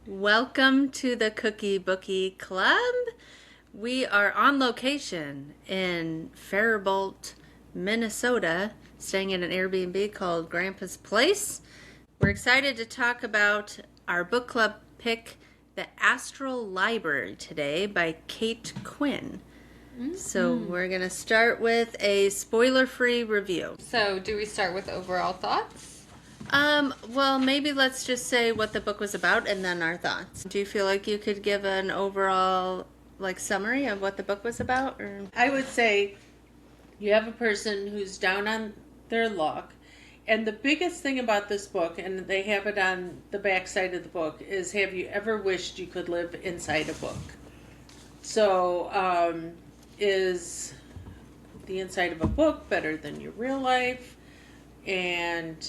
Welcome to the Cookie Bookie Club. We are on location in Faribault, Minnesota, staying in an Airbnb called Grandpa's Place. We're excited to talk about our book club pick, The Astral Library, today by Kate Quinn. So we're going to start with a spoiler-free review. So, do we start with overall thoughts? Well, maybe let's just say what the book was about and then our thoughts. Do you feel like you could give an overall, summary of what the book was about? Or? I would say you have a person who's down on their luck, and the biggest thing about this book, and they have it on the back side of the book, is have you ever wished you could live inside a book? So, is the inside of a book better than your real life? And,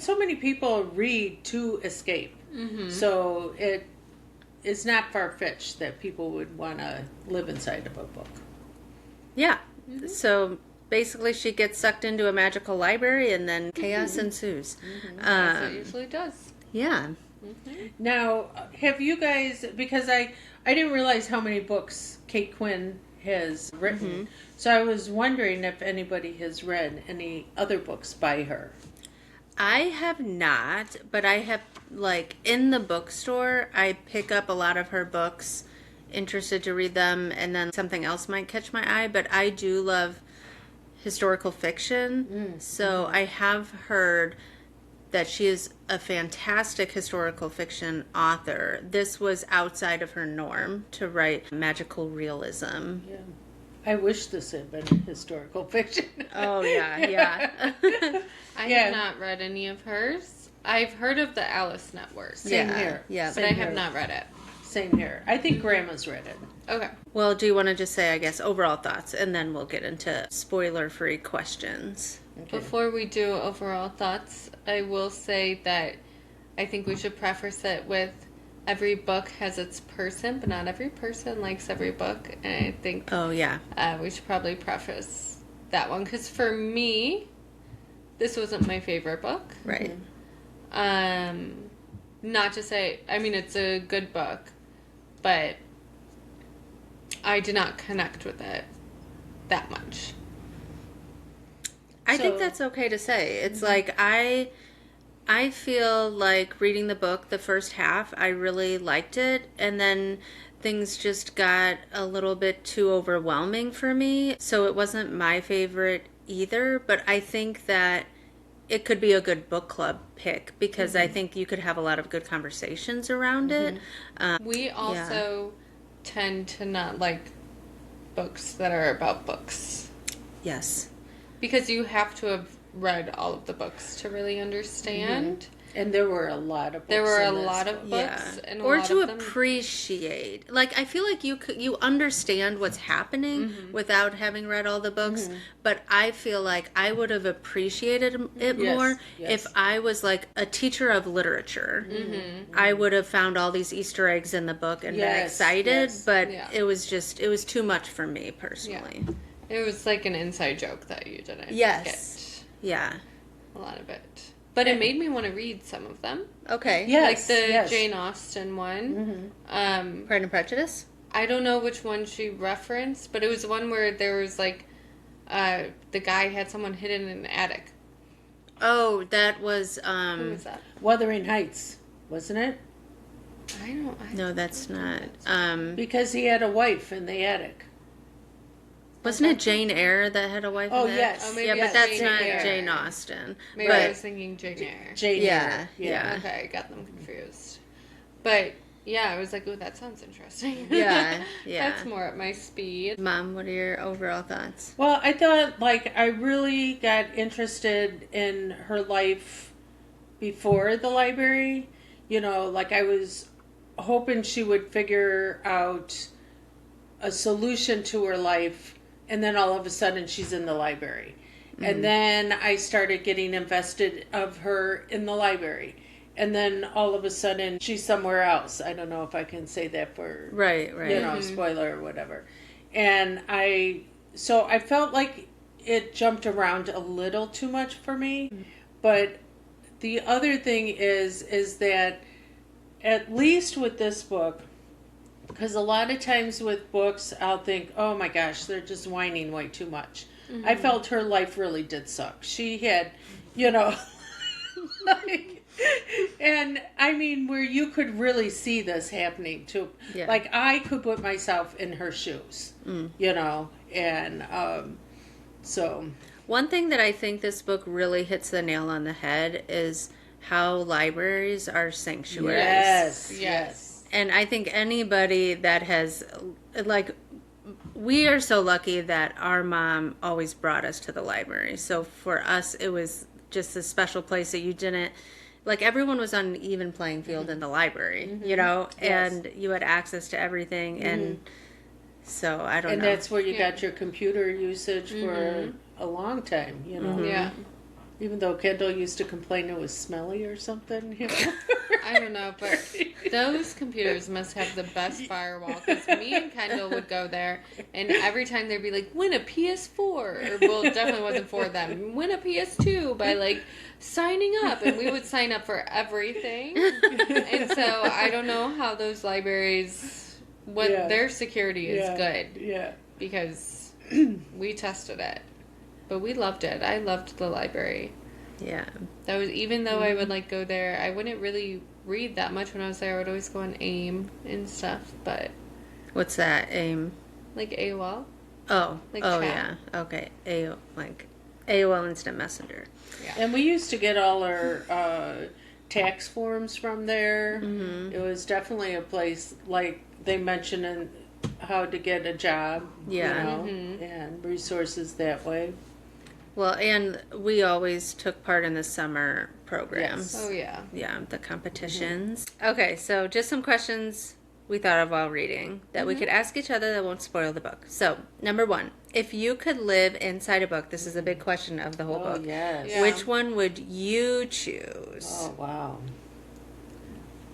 so many people read to escape. Mm-hmm. So it is not far-fetched that people would want to live inside of a book. Yeah. Mm-hmm. So basically she gets sucked into a magical library and then chaos ensues. Mm-hmm. As it usually does. Yeah. Mm-hmm. Now, have you guys, because I didn't realize how many books Kate Quinn has written. Mm-hmm. So I was wondering if anybody has read any other books by her. I have not, but I have, in the bookstore, I pick up a lot of her books, interested to read them, and then something else might catch my eye, but I do love historical fiction, so I have heard that she is a fantastic historical fiction author. This was outside of her norm to write magical realism. Yeah. I wish this had been historical fiction. Oh, yeah. I have not read any of hers. I've heard of the Alice Network. Same here. Yeah. But I have not read it. Same here. I think Grandma's read it. Okay. Well, do you want to just say, I guess, overall thoughts, and then we'll get into spoiler-free questions. Okay. Before we do overall thoughts, I will say that I think we should preface it with every book has its person, but not every person likes every book. And I think we should probably preface that one. Because for me, this wasn't my favorite book. Right. Not to say, it's a good book, but I did not connect with it that much. I think that's okay to say. It's I feel like reading the book, the first half, I really liked it, and then things just got a little bit too overwhelming for me, so it wasn't my favorite either, but I think that it could be a good book club pick, because I think you could have a lot of good conversations around it. We also tend to not like books that are about books. Yes. Because you have to have read all of the books to really understand. Mm-hmm. And there were a lot of books. There were a lot of books. Yeah. And or to appreciate. I feel like you understand what's happening without having read all the books. But I feel like I would have appreciated it more if I was a teacher of literature. I would have found all these Easter eggs in the book and been excited. But it was too much for me personally. Yeah. It was like an inside joke that you didn't get. Yeah. A lot of it. But it made me want to read some of them. Okay. Yes. Like the Jane Austen one. Pride and Prejudice? I don't know which one she referenced, but it was one where there was the guy had someone hidden in an attic. Oh, that was Who was that? Wuthering Heights, wasn't it? No, that's not. Because he had a wife in the attic. Wasn't it Jane Eyre that had a wife? Oh, in that? yes. Oh, yeah, but that's Jane not Eyre. Jane Austen. Maybe I was thinking Jane Eyre. Jane Eyre. Yeah. Okay, I got them confused. But yeah, I was like, "Ooh, that sounds interesting." Yeah. That's more at my speed. Mom, what are your overall thoughts? Well, I thought, I really got interested in her life before the library. I was hoping she would figure out a solution to her life, and then all of a sudden she's in the library. And then I started getting invested of her in the library. And then all of a sudden she's somewhere else. I don't know if I can say that for Right. spoiler or whatever. And I felt like it jumped around a little too much for me. But the other thing is that at least with this book, because a lot of times with books, I'll think, oh my gosh, they're just whining way too much. I felt her life really did suck. She had, you know, like, and I mean, where you could really see this happening too. Yeah. Like, I could put myself in her shoes, you know, and so. One thing that I think this book really hits the nail on the head is how libraries are sanctuaries. Yes. And I think anybody that has, like, we are so lucky that our mom always brought us to the library. So for us, it was just a special place that you didn't, like, everyone was on an even playing field in the library, you know, and you had access to everything. And so I don't know. And that's where you got your computer usage for a long time, you know. Yeah. Even though Kendall used to complain it was smelly or something. You know? I don't know, but those computers must have the best firewall, because me and Kendall would go there, and every time they'd be like, win a PS4, or, well, it definitely wasn't for them, win a PS2 by, like, signing up, and we would sign up for everything. And so I don't know how those libraries, their security is good. Yeah. Because we tested it. But we loved it. I loved the library. Yeah. That was, even though I would, like, go there, I wouldn't really read that much when I was there. I would always go on AIM and stuff, but What's that? AIM? like AOL. Oh. Like oh, chat. yeah. Okay. AOL Instant Messenger. And we used to get all our tax forms from there. It was definitely a place, like they mention in how to get a job, Yeah. you know, and resources that way. Well, and we always took part in the summer programs. Yes. Oh, yeah. Yeah, the competitions. Okay, so just some questions we thought of while reading that we could ask each other that won't spoil the book. So, number 1, if you could live inside a book, this is a big question of the whole Oh, book. yes. Yeah. Which one would you choose? Oh, wow.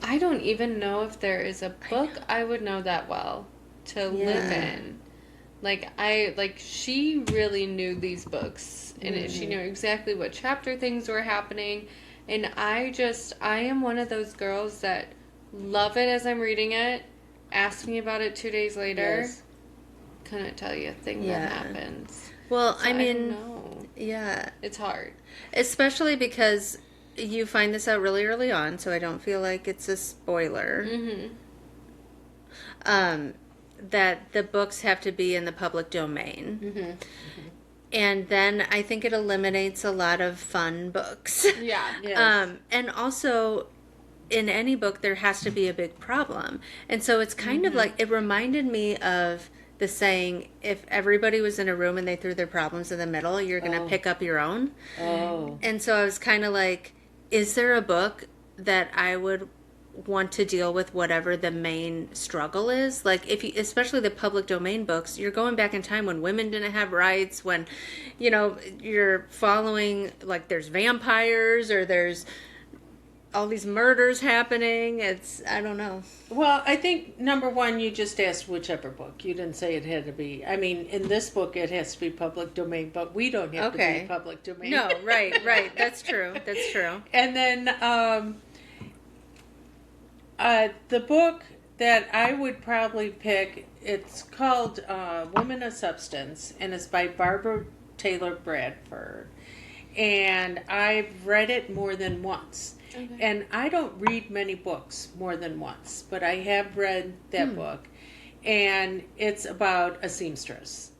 I don't even know if there is a book I would know that well to live in. Like, she really knew these books, and she knew exactly what chapter things were happening, and I am one of those girls that love it as I'm reading it, ask me about it 2 days later, Yes. couldn't tell you a thing Yeah. that happens. Well, So I mean, don't know. yeah, It's hard. especially because you find this out really early on, so I don't feel like it's a spoiler. That the books have to be in the public domain. And then I think it eliminates a lot of fun books. Yeah. Yes. And also, in any book, there has to be a big problem. And so it's kind of like, it reminded me of the saying, if everybody was in a room and they threw their problems in the middle, you're going to pick up your own. Oh. And so I was kind of like, is there a book that I would want to deal with whatever the main struggle is? Like, if you, especially the public domain books, you're going back in time when women didn't have rights, when, you know, you're following, like, there's vampires or there's all these murders happening. It's, I don't know. Well, I think number 1, you just asked whichever book. You didn't say it had to be. I mean, in this book, it has to be public domain, but we don't have to be public domain. No, right. That's true. That's true. And then the book that I would probably pick, it's called Woman of Substance, and it's by Barbara Taylor Bradford. And I've read it more than once. Okay. And I don't read many books more than once, but I have read that book. And it's about a seamstress.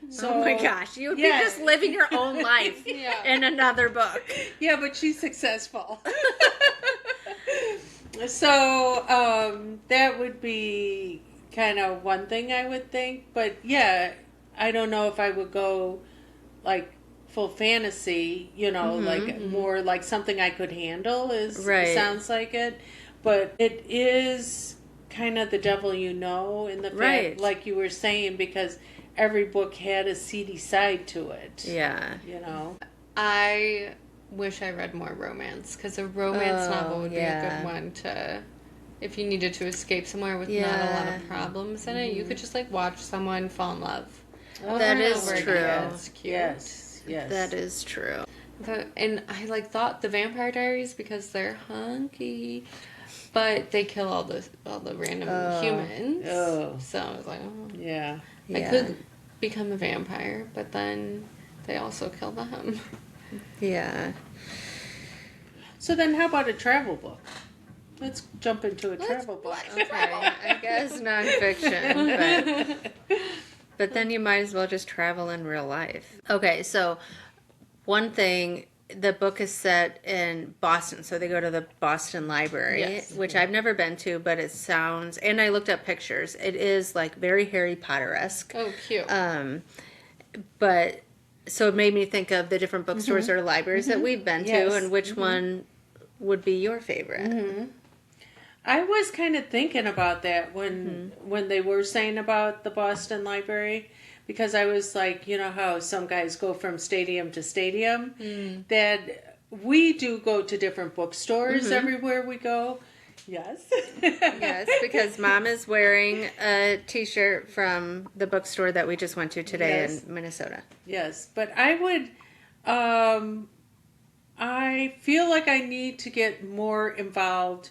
So, Oh my gosh, you would be yeah. just living your own life Yeah. in another book. Yeah, but she's successful. So that would be kind of one thing I would think. But yeah, I don't know if I would go like full fantasy, you know, like more like something I could handle is Right. sounds like it. But it is kind of the devil you know in the fact, Right. like you were saying, because every book had a seedy side to it. Yeah. You know. I wish I read more romance, because a romance Oh, novel would be a yeah. good one to, if you needed to escape somewhere with not a lot Yeah. of problems in it, you could just like watch someone fall in love. That Over is and over true. again. It's cute. Yes. Yes. That is true. And I like thought the Vampire Diaries, because they're hunky, But they kill all the random humans. Oh. So I was like, oh. Yeah. I could become a vampire, but then they also kill them. Yeah. So then how about a travel book? Let's jump into a travel book. Okay, I guess nonfiction, but then you might as well just travel in real life. Okay, so one thing, the book is set in Boston, so they go to the Boston Library, Yes. which I've never been to, but it sounds, and I looked up pictures, it is like very Harry Potter-esque. Oh, cute. But, so it made me think of the different bookstores or libraries that we've been to, Yes. and which one would be your favorite? I was kind of thinking about that when they were saying about the Boston Library, because I was like, you know how some guys go from stadium to stadium, that we do go to different bookstores everywhere we go. Yes. Yes, because Mom is wearing a T-shirt from the bookstore that we just went to today Yes. in Minnesota. Yes, but I would, I feel like I need to get more involved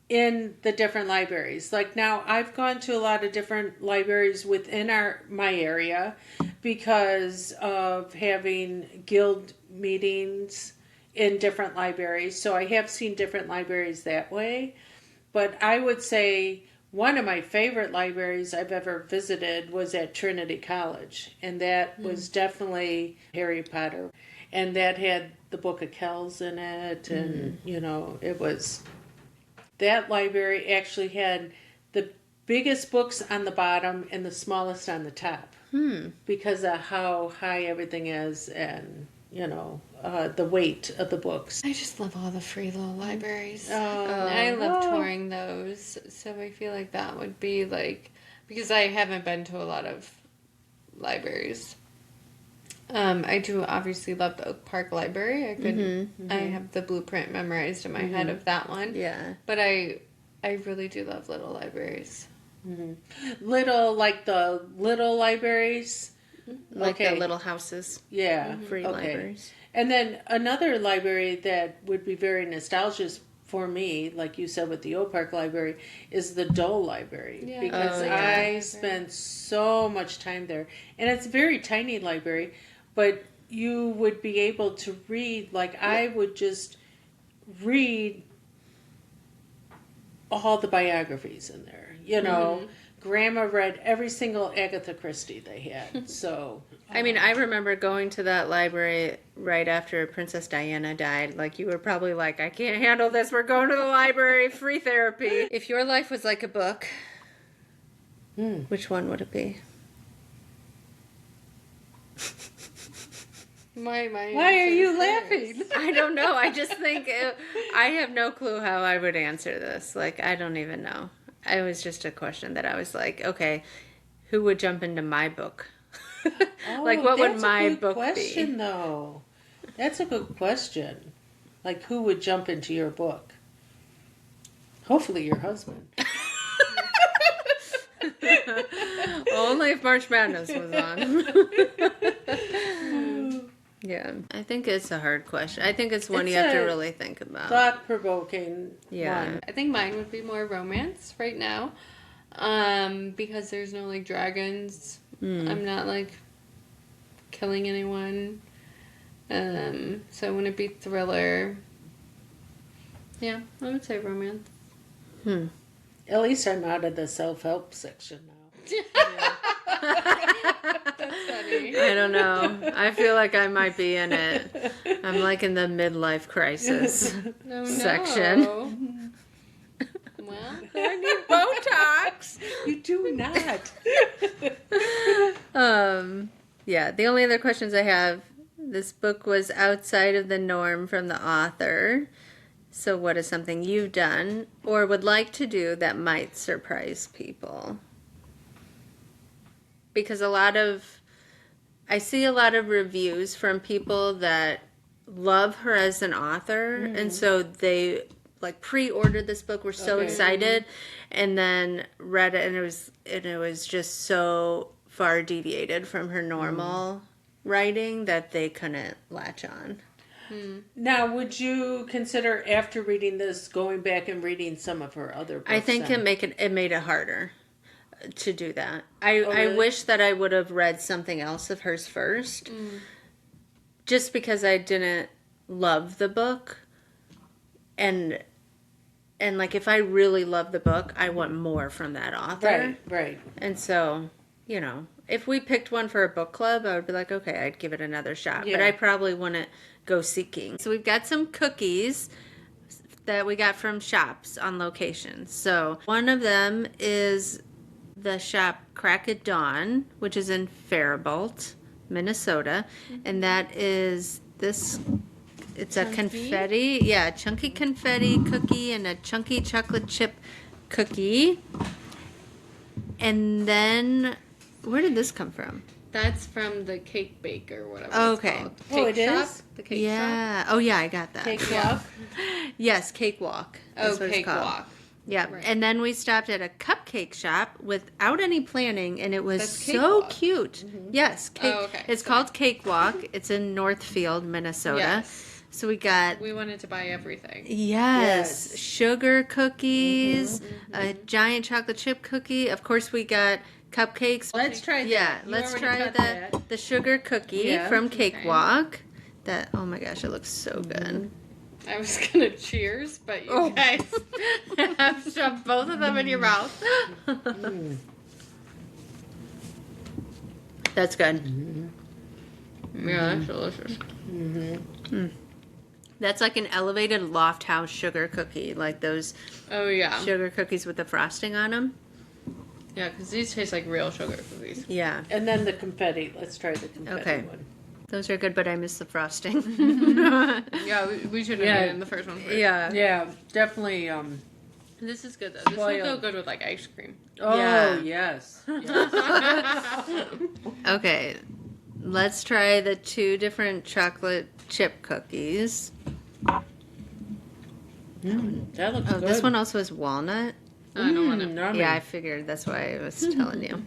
in the different libraries. Like now I've gone to a lot of different libraries within my area because of having guild meetings in different libraries. So I have seen different libraries that way. But I would say one of my favorite libraries I've ever visited was at Trinity College. And that was definitely Harry Potter. And that had the Book of Kells in it. And, you know, it was... That library actually had the biggest books on the bottom and the smallest on the top. Because of how high everything is and, you know, the weight of the books. I just love all the free little libraries. Oh. I love touring those, so I feel like that would be like, because I haven't been to a lot of libraries. I do obviously love the Oak Park Library. I have the blueprint memorized in my head of that one. Yeah. But I really do love little libraries. Little, like the little libraries. Like the little houses, Yeah. free Okay. libraries. And then another library that would be very nostalgic for me, like you said with the Oak Park Library, is the Dole Library. Yeah. Because Oh, yeah. I spent so much time there. And it's a very tiny library, but you would be able to read, like I would just read all the biographies in there. You know, Grandma read every single Agatha Christie they had. So... I mean, I remember going to that library right after Princess Diana died. Like, you were probably like, I can't handle this. We're going to the library, free therapy. If your life was like a book, which one would it be? My Why are you laughing? I don't know. I just think I have no clue how I would answer this. Like, I don't even know. It was just a question that I was like, okay, who would jump into my book? Like, what would my book question, be? Though, that's a good question. Like, who would jump into your book? Hopefully, your husband. Only if March Madness was on. Yeah, I think it's a hard question. I think it's one you have to really think about. Thought-provoking. Yeah. one. I think mine would be more romance right now. Because there's no like dragons. I'm not like killing anyone. So I want to be thriller. Yeah, I would say romance. At least I'm out of the self-help section now. That's funny. I don't know. I feel like I might be in it. I'm like in the midlife crisis Oh, section. no. Well, I need Botox. You do not. Yeah, the only other questions I have, this book was outside of the norm from the author. So what is something you've done or would like to do that might surprise people? Because I see a lot of reviews from people that love her as an author, and so they like pre-ordered this book, were so excited, and then read it, and it was just so far deviated from her normal writing that they couldn't latch on. Now, would you consider after reading this going back and reading some of her other books? I think then? it made it harder to do that. I really? wish that I would have read something else of hers first, just because I didn't love the book, and like if I really love the book, I want more from that author. Right. And so, if we picked one for a book club, I would be like, okay, I'd give it another shot. Yeah. But I probably wouldn't go seeking. So we've got some cookies that we got from shops on location. So one of them is the shop Crack at Dawn, which is in Faribault, Minnesota. And that is this... It's a confetti, chunky confetti cookie and a chunky chocolate chip cookie. And then, where did this come from? That's from the Cake Baker, whatever Okay. it's called. Oh, it Cake shop? is? The Cake Yeah. Oh, yeah, I got that. Cakewalk. Yes, Cakewalk. Shop? Is what it's called. Cakewalk. Yeah. Right. And then we stopped at a cupcake shop without any planning, and it was That's so Cakewalk. cute. Yes. Cake. Oh, okay. It's called Cakewalk. It's in Northfield, Minnesota. Yes. So we got... We wanted to buy everything. Yes. Sugar cookies, a giant chocolate chip cookie. Of course, we got cupcakes. Let's try that. Yeah, You let's already try got that. the sugar cookie Yeah. from Okay. Cakewalk. That, oh my gosh, it looks so good. I was gonna cheers, but you Oh. guys have shoved both of them in your mouth. That's good. Yeah, that's delicious. That's like an elevated loft house sugar cookie, like those Oh yeah, sugar cookies with the frosting on them. yeah, because these taste like real sugar cookies. Yeah, And then the confetti. Let's try the confetti Okay. one. those are good, but I miss the frosting. Yeah, we should have Yeah. made it in the first one. First. Yeah. Yeah, definitely. This is good though. This would Spoiled. go good with like ice cream. Oh, Yeah. yes. Okay, let's try the two different chocolate chip cookies. That looks Oh, good. this one also has walnut. I don't want to. Yummy. Yeah, I figured that's why I was telling you.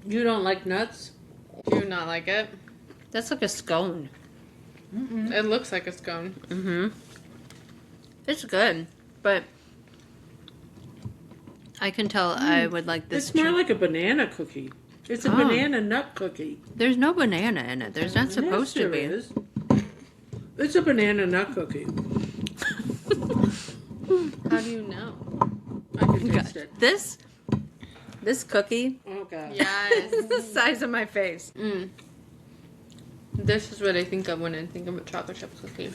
You don't like nuts? Do you not like it? That's like a scone. It looks like a scone. Mm-hmm. It's good, but I can tell I would like this. It's more like a banana cookie. It's a Oh. banana nut cookie. There's no banana in it. There's not supposed to Yes, be. there is. It's a banana nut cookie. How do you know? I can taste it. This cookie Oh, God. Yes. is the size of my face. This is what I think of when I think of a chocolate chip cookie.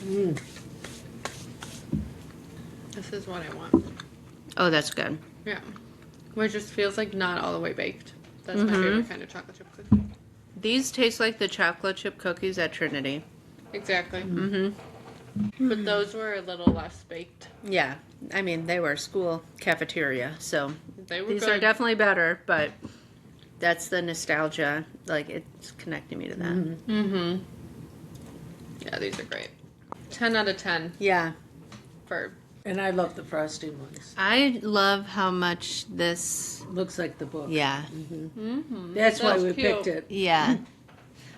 This is what I want. Oh, that's good. Yeah. Where it just feels like not all the way baked. That's my favorite kind of chocolate chip cookie. These taste like the chocolate chip cookies at Trinity. Exactly. Mm-hmm. But those were a little less baked. Yeah, I mean they were school cafeteria, so They were these good. are definitely better. But that's the nostalgia. Like it's connecting me to that. Mm-hmm. Yeah, these are great. 10 out of 10 Yeah, for... And I love the frosting ones. I love how much this. Looks like the book. Yeah, That's why That's we cute. picked it. yeah.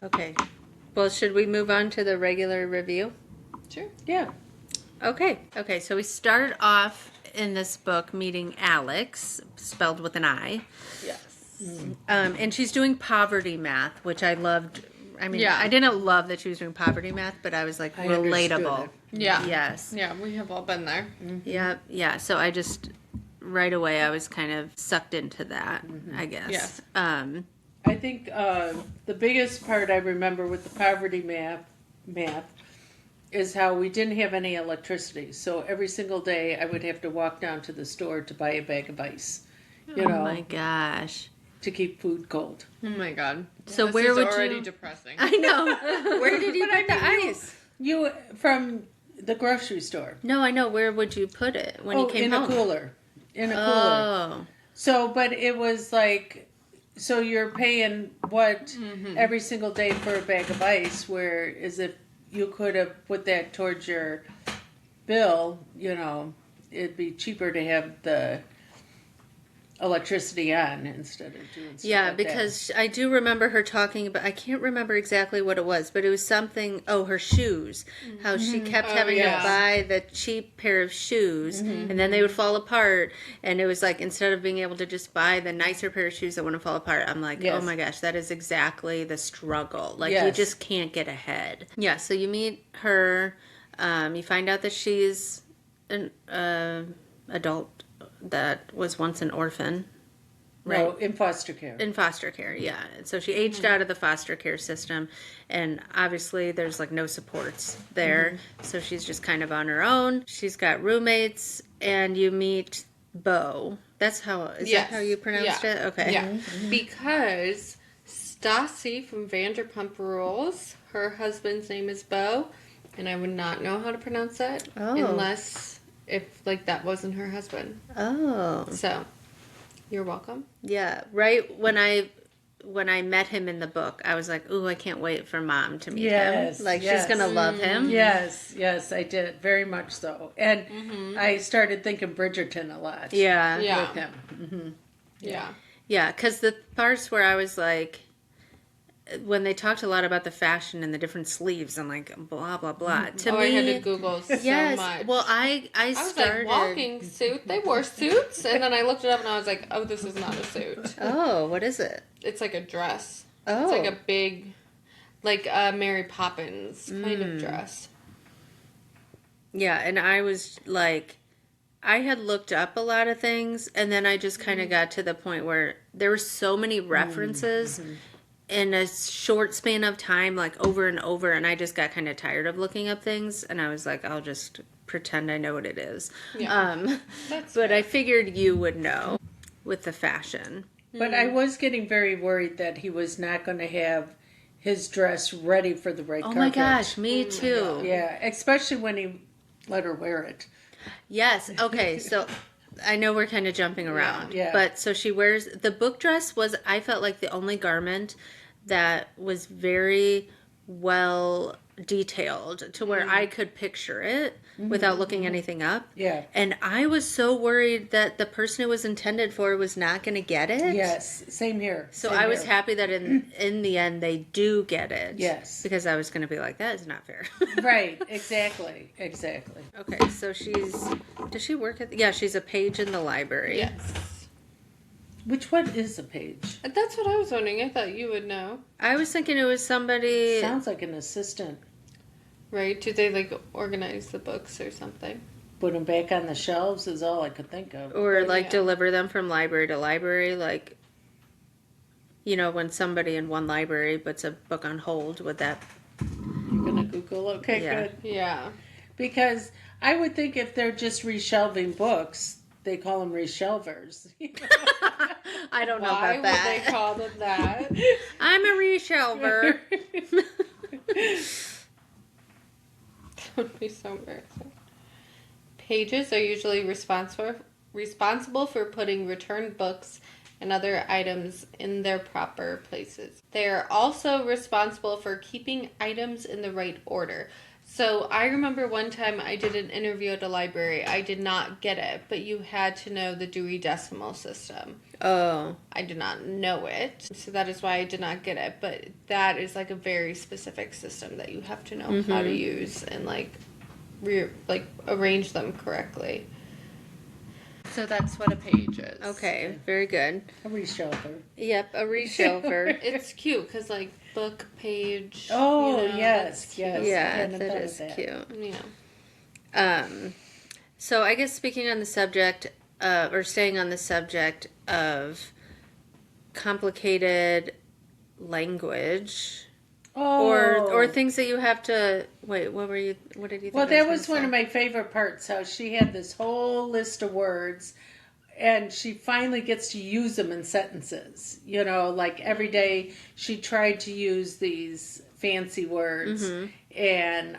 Okay. Well, should we move on to the regular review? Sure. Yeah. Okay, so we started off in this book meeting Alex, spelled with an I. Yes. And she's doing poverty math, which I loved. I mean, Yeah. I didn't love that she was doing poverty math, but I was like, I understood relatable. it. Yeah. Yes. Yeah, we have all been there. Yeah. So I just, right away, I was kind of sucked into that, I guess. Yes. I think the biggest part I remember with the poverty math is how we didn't have any electricity. So every single day I would have to walk down to the store to buy a bag of ice, Oh my gosh. to keep food cold. Oh my god. So This where is would already you- depressing. I know. Where did you But put I the mean, ice? You from the grocery store. No, I know. Where would you put it when you came in home? a cooler. In a cooler. Oh. So, but it was like, so you're paying what every single day for a bag of ice, whereas if you could have put that towards your bill, it'd be cheaper to have the electricity on instead of doing stuff Yeah, like because I do remember her talking about, I can't remember exactly what it was, but it was something, her shoes. How she kept Oh, having yeah. to buy the cheap pair of shoes, and then they would fall apart. And it was like, instead of being able to just buy the nicer pair of shoes that wouldn't fall apart, I'm like, Yes. oh my gosh, that is exactly the struggle. Like, you Yes. just can't get ahead. Yeah, so you meet her, you find out that she's an adult that was once an orphan. No, in foster care. In foster care, yeah. And so she aged out of the foster care system, and obviously there's like no supports there. So she's just kind of on her own. She's got roommates, and you meet Bo. That's how, is Yes. that how you pronounced Yeah. it? Okay. Yeah. Because Stassi from Vanderpump Rules, her husband's name is Bo, and I would not know how to pronounce that unless if like that wasn't her husband. Oh. So, you're welcome. Yeah. Right when I met him in the book, I was like, ooh, I can't wait for Mom to meet Yes, him. Like, yes. she's going to love him. Yes, I did. Very much so. And I started thinking Bridgerton a lot. Yeah. Yeah. With him. Yeah. Yeah, because the parts where I was like, when they talked a lot about the fashion and the different sleeves, I'm like, blah, blah, blah. To I me, had to Google so yes. much. Well, I I was started. like, walking suit. They wore suits. And then I looked it up and I was like, oh, this is not a suit. Oh, what is it? It's like a dress. Oh. It's like a big, like a Mary Poppins kind of dress. Yeah, and I was like, I had looked up a lot of things, and then I just kind of got to the point where there were so many references in a short span of time, like over and over, and I just got kind of tired of looking up things, and I was like, I'll just pretend I know what it is. Yeah. That's But fair. I figured you would know with the fashion. But I was getting very worried that he was not going to have his dress ready for the red Oh carpet. my gosh, me too. Yeah, especially when he let her wear it. Yes. Okay. So I know we're kind of jumping around. Yeah. But so she wears the book dress was, I felt like, the only garment that was very well detailed to where I could picture it without looking anything up. Yeah. And I was so worried that the person it was intended for was not going to get it. Yes, same here. So Same I was here. happy that in the end they do get it. Yes. Because I was going to be like, that is not fair. Right, exactly. Okay, so does she work at, yeah, she's a page in the library. Yes. Which one is a page? That's what I was wondering. I thought you would know. I was thinking it was somebody. Sounds like an assistant. Right? Do they like organize the books or something? Put them back on the shelves is all I could think of. Or like Yeah. deliver them from library to library, like, you know, when somebody in one library puts a book on hold, would that? You're going to Google? Okay, Yeah. good. Yeah. Because I would think if they're just reshelving books, they call them reshelvers. I don't know Why about would that. they call them that? I'm a reshelver. That would be so embarrassing. Pages are usually responsible for putting returned books and other items in their proper places. They are also responsible for keeping items in the right order. So I remember one time I did an interview at a library. I did not get it, but you had to know the Dewey Decimal System. Oh. I did not know it, so that is why I did not get it. But that is like a very specific system that you have to know how to use and like arrange them correctly. So that's what a page is. Okay, very good. A reshelver. Yep, a reshelver. It's cute because like book page. Oh, you know, yes, that's cute. yes. I Yeah, hadn't that thought of is that. cute. Yeah. So I guess speaking on the subject, or staying on the subject of complicated language, Oh. or things that you have to wait. What did you think? Well, I that gonna was one say? of my favorite parts. How she had this whole list of words, and she finally gets to use them in sentences. You know, like every day she tried to use these fancy words, and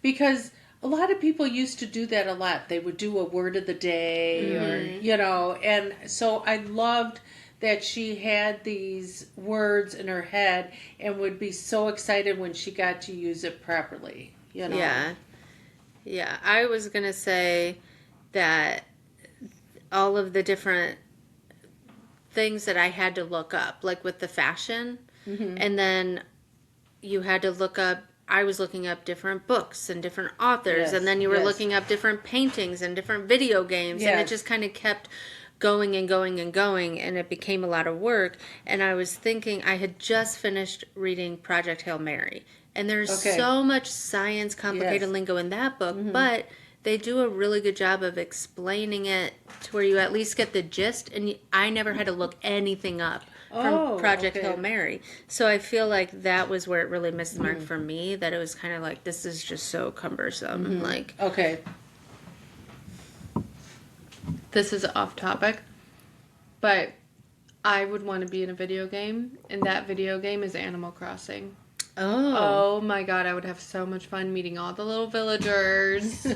because a lot of people used to do that a lot. They would do a word of the day, or you know, and so I loved that she had these words in her head and would be so excited when she got to use it properly. You know? Yeah. I was gonna say that all of the different things that I had to look up, like with the fashion. And then you had to look up, I was looking up different books and different authors, Yes, and then you were yes. looking up different paintings and different video games, and it Yes. just kind of kept going and going and going, and it became a lot of work. And I was thinking, I had just finished reading Project Hail Mary, and there's Okay. so much science, complicated Yes. lingo in that book, but they do a really good job of explaining it to where you at least get the gist, and I never had to look anything up from Oh, Project okay. Hail Mary. So I feel like that was where it really missed the mark for me, that it was kind of like, this is just so cumbersome. Like, Okay. This is off topic, but I would want to be in a video game, and that video game is Animal Crossing. oh. Oh my god, I would have so much fun meeting all the little villagers.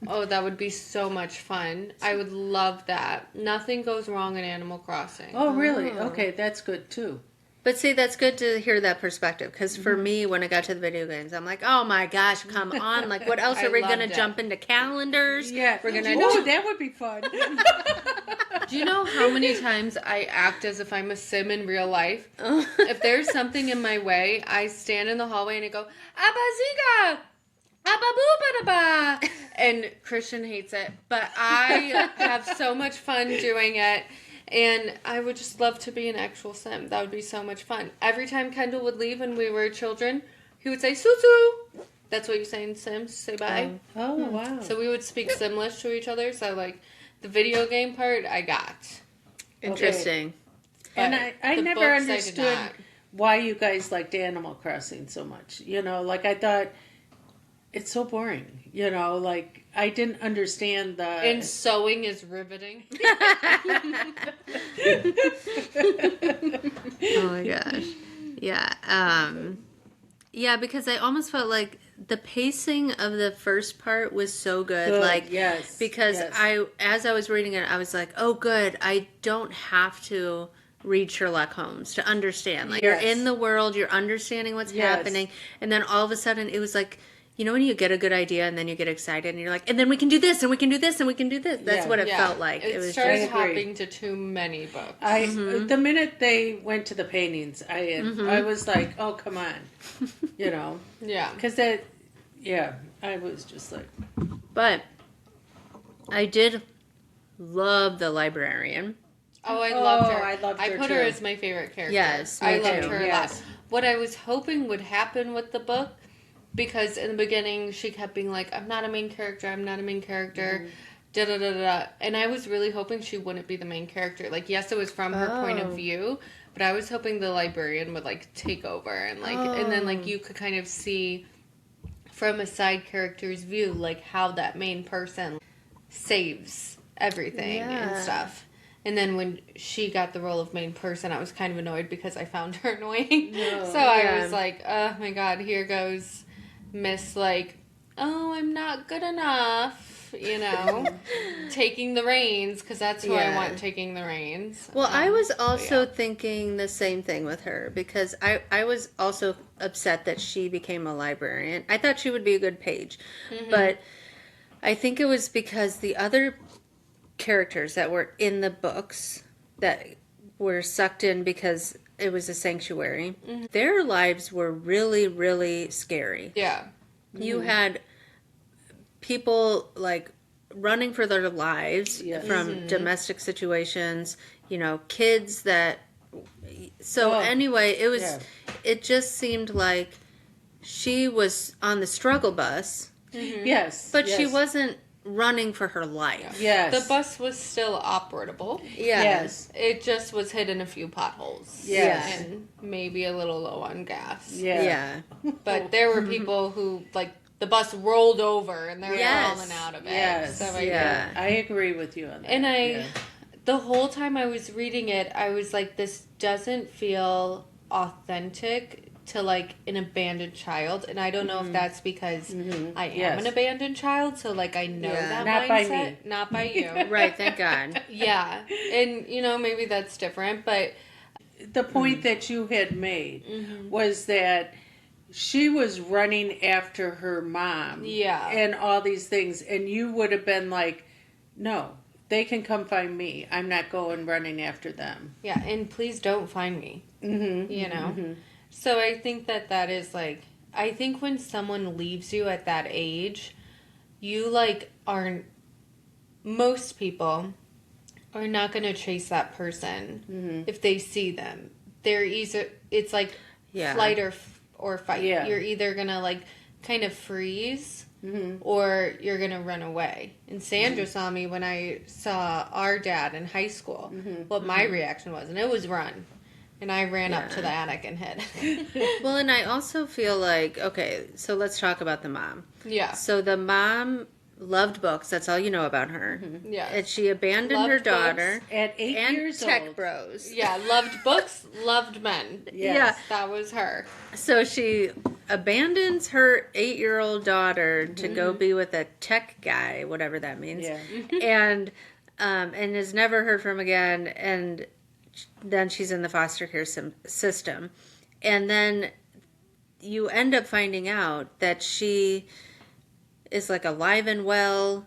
Oh, that would be so much fun. I would love that. Nothing goes wrong in Animal Crossing. Oh, really? Okay, that's good too. But see, that's good to hear that perspective, because for me, when I got to the video games, I'm like, oh my gosh, come on. Like, what else I are we going to loved it. jump into calendars? Yeah. We're going to Oh, that would be fun. Do you know how many times I act as if I'm a sim in real life? If there's something in my way, I stand in the hallway and I go, Abba Ziga! Abba Boo And Christian hates it, but I have so much fun doing it. And I would just love to be an actual sim. That would be so much fun. Every time Kendall would leave when we were children, he would say, Susu! That's what you say in Sims, say bye. Oh, wow. So we would speak Simlish to each other. So, like, the video game part, I got. Interesting. And But I the never books I did understood not. why you guys liked Animal Crossing so much. You know, like I thought it's so boring. You know, like I didn't understand the. And sewing is riveting. Oh my gosh. Yeah. Yeah, because I almost felt like the pacing of the first part was so good. Good, Like, yes, because yes. as I was reading it, I was like, oh, good. I don't have to read Sherlock Holmes to understand. Like, Yes. you're in the world, you're understanding what's Yes. happening. And then all of a sudden, it was like, you know, when you get a good idea and then you get excited and you're like, and then we can do this and we can do this and we can do this. That's Yeah. what it felt like. It, It was started just, I agree. hopping to too many books. The minute they went to the paintings, I was like, oh, come on. You know, Yeah. because that, yeah, I was just like, but I did love the librarian. Oh, I loved her. I loved her put too. her as my favorite character. Yes, I me loved too. her a Yes. lot. What I was hoping would happen with the book, because in the beginning she kept being like, I'm not a main character, I'm not a main character, da da da da. And I was really hoping she wouldn't be the main character. Like, yes, it was from her point of Oh. view, but I was hoping the librarian would like take over and like, and then like you could kind of see from a side character's view, like how that main person saves everything Yeah. and stuff. And then when she got the role of main person, I was kind of annoyed because I found her annoying. No. So I Yeah. was like, oh my god, here goes Miss, like, oh, I'm not good enough, you know, taking the reins, because that's who I Yeah. want taking the reins. Well, I was also yeah. thinking the same thing with her, because I was also upset that she became a librarian. I thought she would be a good page. But I think it was because the other characters that were in the books that were sucked in because it was a sanctuary, their lives were really, really scary. Yeah. You had people like running for their lives Yes. from domestic situations, you know, kids that. So Oh, anyway, it was. yeah. It just seemed like she was on the struggle bus, yes. but she yes, wasn't running for her life. Yes. The bus was still operable. Yeah. Yes. It just was hit in a few potholes. Yes. And maybe a little low on gas. Yeah. Yeah. But there were people who, like, the bus rolled over and they were Yes. falling out of it. Yes. So I Yeah. I agree with you on that. And yeah. the whole time I was reading it, I was like, this doesn't feel authentic to, like, an abandoned child. And I don't know if that's because I am Yes. an abandoned child, so, like, I know Yeah. that Not by mindset. me. Not by you. Right. Thank God. Yeah. And, you know, maybe that's different, but The point that you had made was that she was running after her mom. Yeah. And all these things. And you would have been like, no, they can come find me. I'm not going running after them. Yeah, and please don't find me. Mm-hmm. You know? Mm-hmm. So I think that is like, I think when someone leaves you at that age, you like are, most people are not going to chase that person if they see them. They're either, it's like flight or fight. Yeah. You're either going to like kind of freeze or you're going to run away. And Sandra saw me when I saw our dad in high school, what my reaction was, and it was run. And I ran up to the attic and hid. Well, and I also feel like, okay, so let's talk about the mom. Yeah. So the mom loved books. That's all you know about her. Yeah. And she abandoned Loved her daughter. books. At 8 and years tech old. bros. Yeah, loved books, loved men. Yes. That was her. So she abandons her 8-year-old daughter to go be with a tech guy, whatever that means. Yeah. and is never heard from again. And then she's in the foster care system. And then you end up finding out that she is like alive and well,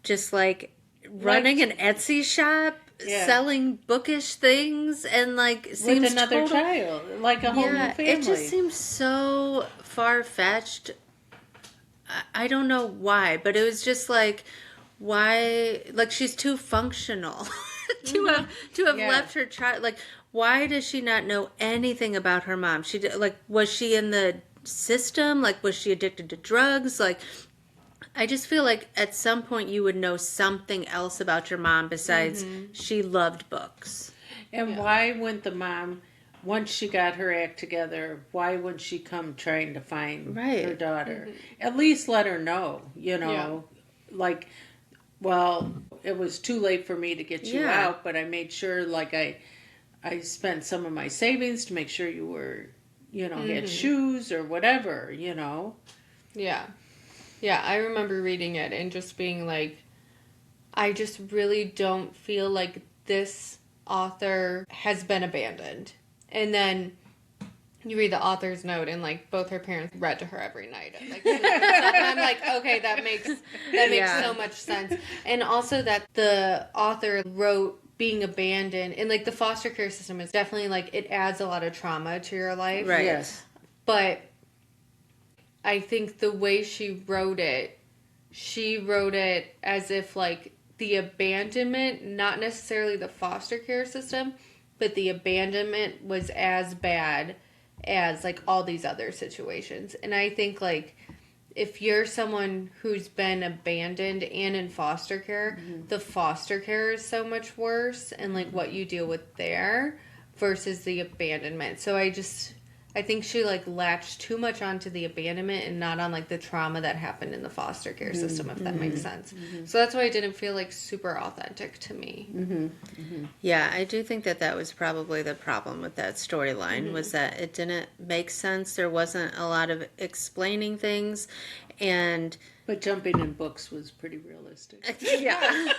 just like running an Etsy shop, selling bookish things, and like seems With another total, child, like a whole new family. it just seems so far-fetched. I don't know why, but it was just like, why, like she's too functional to have left her child. Like, why does she not know anything about her mom? Was she in the system? Like, was she addicted to drugs? Like, I just feel like at some point you would know something else about your mom besides she loved books. And why wouldn't the mom, once she got her act together, why would she come trying to find her daughter? At least let her know, like, well, it was too late for me to get you out, but I made sure, like, I spent some of my savings to make sure you were, had shoes or whatever, Yeah. Yeah, I remember reading it and just being like, I just really don't feel like this author has been abandoned. And then you read the author's note and like both her parents read to her every night. And, like, and I'm like, okay, that makes so much sense. And also that the author wrote being abandoned and like the foster care system is definitely like it adds a lot of trauma to your life. Right. Yes. But I think the way she wrote it as if like the abandonment, not necessarily the foster care system, but the abandonment was as bad as like all these other situations. And I think like if you're someone who's been abandoned and in foster care, the foster care is so much worse and like what you deal with there versus the abandonment. So I think she like latched too much onto the abandonment and not on like the trauma that happened in the foster care system, if that makes sense. So that's why it didn't feel like super authentic to me. Yeah, I do think that was probably the problem with that storyline was that it didn't make sense. There wasn't a lot of explaining things, and But jumping in books was pretty realistic. yeah.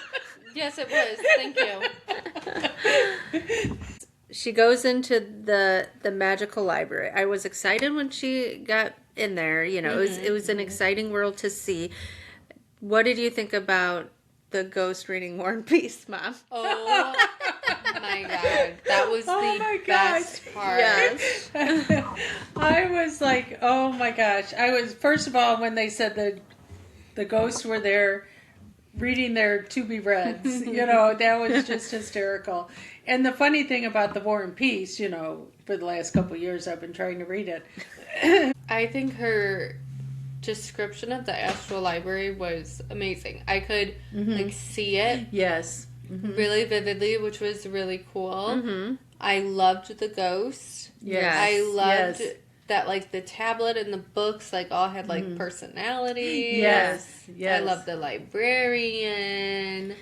Yes, it was. Thank you. She goes into the magical library. I was excited when she got in there. It was an exciting world to see. What did you think about the ghost reading War and Peace, Mom? Oh my god, that was the best part. Yes. I was like, oh my gosh. First of all, when they said the ghosts were there reading their to-be-reads, that was just hysterical. And the funny thing about the War and Peace, for the last couple of years I've been trying to read it. I think her description of the Astral Library was amazing. I could like see it Yes. really vividly, which was really cool. I loved the ghost. Yes. I loved Yes. that like the tablet and the books like all had like personality. Yes. I love the librarian.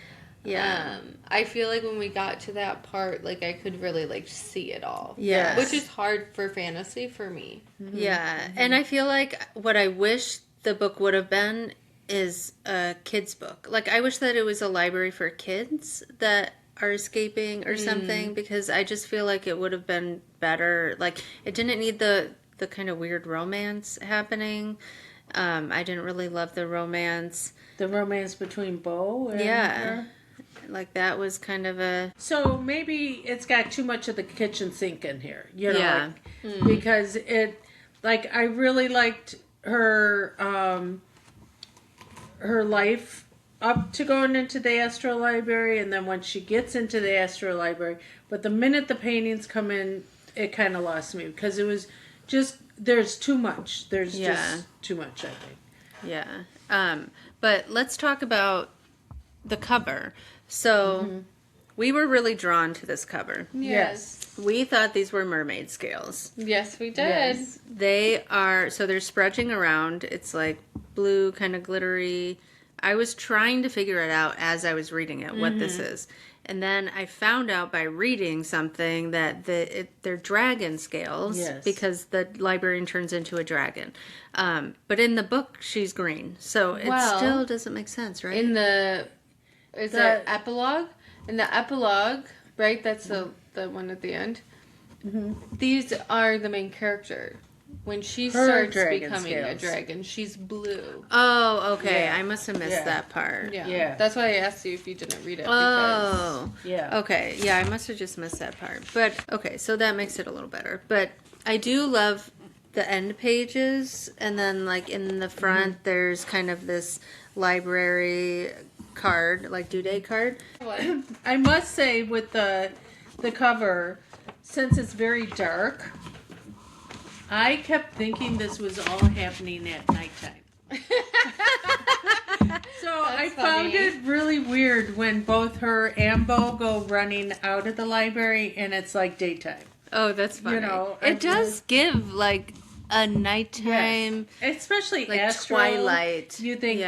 Yeah. I feel like when we got to that part, like I could really like see it all. Yes. Which is hard for fantasy for me. Yeah. And I feel like what I wish the book would have been is a kid's book. Like, I wish that it was a library for kids that are escaping or something, because I just feel like it would have been better. Like, it didn't need the kind of weird romance happening. I didn't really love the romance. The romance between Bo and her. Like that was kind of a So maybe it's got too much of the kitchen sink in here, you know, Yeah. because I really liked her, her life up to going into the Astral Library, and then when she gets into the Astral Library, but the minute the paintings come in, it kind of lost me because it was just, there's too much. There's just too much, I think. Yeah. But let's talk about the cover. So we were really drawn to this cover. Yes. We thought these were mermaid scales. Yes, we did. Yes. They are, so they're spreading around. It's like blue, kind of glittery. I was trying to figure it out as I was reading it, what this is. And then I found out by reading something that they're dragon scales because the librarian turns into a dragon. But in the book, she's green. So it still doesn't make sense, right? In the epilogue? In the epilogue, right? That's the one at the end. These are the main character. When she starts becoming a dragon, she's blue. Oh, okay. Yeah. I must have missed that part. Yeah. That's why I asked you if you didn't read it. Oh. Yeah. Okay. Yeah, I must have just missed that part. But, okay, so that makes it a little better. But I do love the end pages. And then, like, in the front, there's kind of this library card, like due date card. I must say with the cover, since it's very dark, I kept thinking this was all happening at nighttime. So I found it really weird when both her and Bo go running out of the library and it's like daytime. Oh, that's funny. You know, it does give, like, a nighttime, especially like Astral, twilight. You think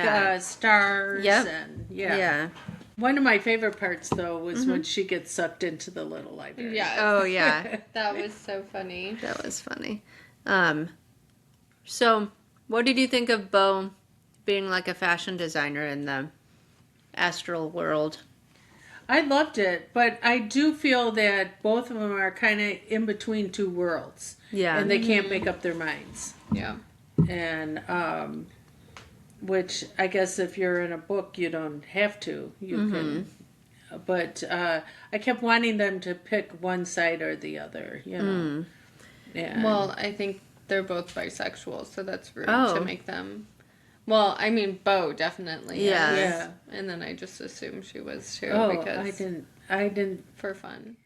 stars and Yeah. One of my favorite parts though was when she gets sucked into the little library. Yeah. Oh, yeah. That was so funny. That was funny. So, what did you think of Bo being like a fashion designer in the Astral world? I loved it, but I do feel that both of them are kind of in between two worlds. Yeah. And they can't make up their minds. Yeah. And, which I guess if you're in a book, you don't have to. You can. But I kept wanting them to pick one side or the other, you know. Yeah. Well, I think they're both bisexual, so that's rude to make them. Well, I mean, Bo definitely. Yeah. Is. Yeah. And then I just assumed she was too. Oh, because I didn't. for fun.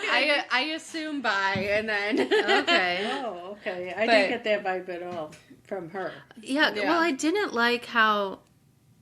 I assume bi, and then Okay. Oh, okay. I didn't get that vibe at all from her. Yeah, well, I didn't like how,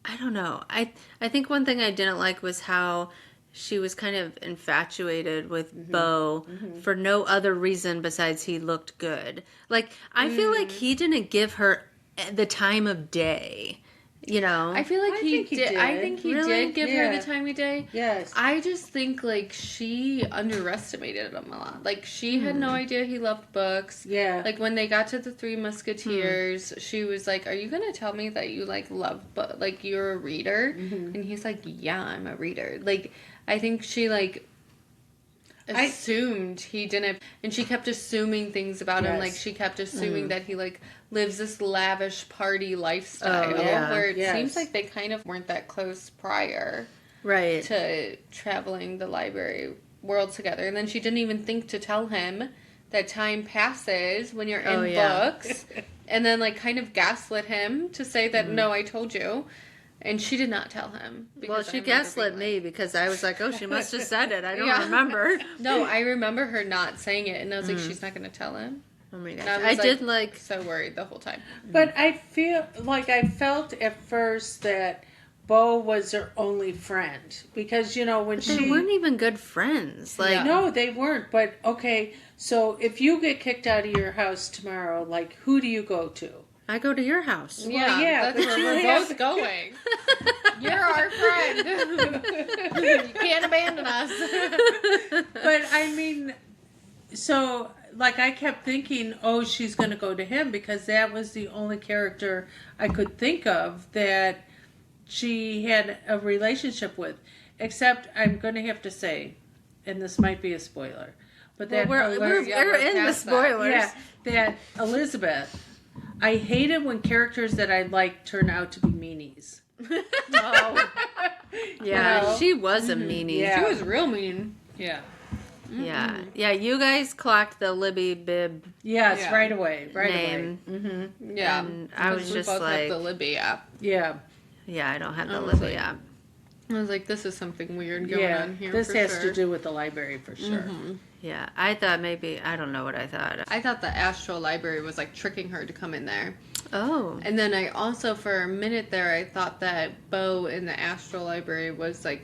I don't know. I think one thing I didn't like was how she was kind of infatuated with Bo for no other reason besides he looked good. Like, I feel like he didn't give her the time of day, you know? I feel like he did. I think he Really? did give her the time of day. Yes. I just think, like, she underestimated him a lot. Like, she had no idea he loved books. Yeah. Like, when they got to the Three Musketeers, she was like, are you going to tell me that you, like, love book? Like, you're a reader? And he's like, yeah, I'm a reader. Like, I think she, like, assumed he didn't, and she kept assuming things about him. Like, she kept assuming that he, like, lives this lavish party lifestyle, where it seems like they kind of weren't that close prior to traveling the library world together. And then she didn't even think to tell him that time passes when you're in books, and then, like, kind of gaslit him to say that, no, I told you. And she did not tell him. Well, she gaslit me because I was like, oh, she must have said it. I don't remember. No, I remember her not saying it, and I was like, she's not going to tell him. Oh my gosh. I did, like, so worried the whole time. But I felt at first that Bo was her only friend. Because, you know, when they weren't even good friends. Like, no, they weren't. But, okay, so if you get kicked out of your house tomorrow, like, who do you go to? I go to your house. Yeah, that's where we're both going. You're our friend. You can't abandon us. But, I mean, so, like, I kept thinking, oh, she's going to go to him, because that was the only character I could think of that she had a relationship with. Except, I'm going to have to say, and this might be a spoiler, but that we're in the spoilers. Yeah, that Elizabeth, I hated when characters that I liked turn out to be meanies. Oh, Yeah, Well, she was a meanie. yeah. She was real mean. yeah. Yeah. Yeah, you guys clocked the Libby Bib Yes, Yeah. right away. Right name. away. Mm-hmm. Yeah. And I was Because we just both like, have the Libby app. Yeah. yeah, I don't have the I was Libby like, app. I was like, this is something weird going Yeah. on here. This for has sure. to do with the library for sure. Yeah, I thought maybe, I don't know what I thought. I thought the Astral library was like tricking her to come in there. Oh. And then I also, for a minute there, I thought that Bo in the Astral library was like,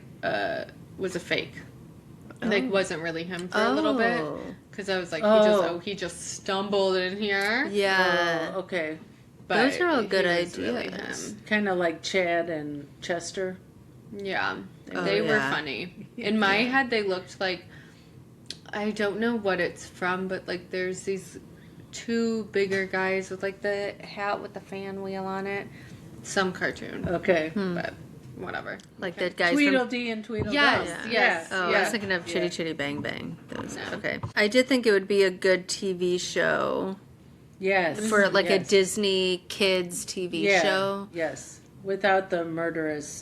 was a fake. Like, wasn't really him for a little bit. Oh. Because I was like, Oh. he just stumbled in here. Yeah. Oh, okay. But Those are all good he was really ideas. him. Kind of like Chad and Chester. Yeah. Oh, They were yeah. funny. In my head, they looked like, I don't know what it's from, but like there's these two bigger guys with like the hat with the fan wheel on it. Some cartoon. Okay. But whatever. Like that guy from... Tweedledee and Tweedledum. Yes, Yeah. yes. Oh, I yeah. was thinking of Chitty Yeah. Chitty Bang Bang. Those, No. okay. I did think it would be a good TV show Yes. for like a yes. Disney kids TV Yeah. show. Yes. Without the murderous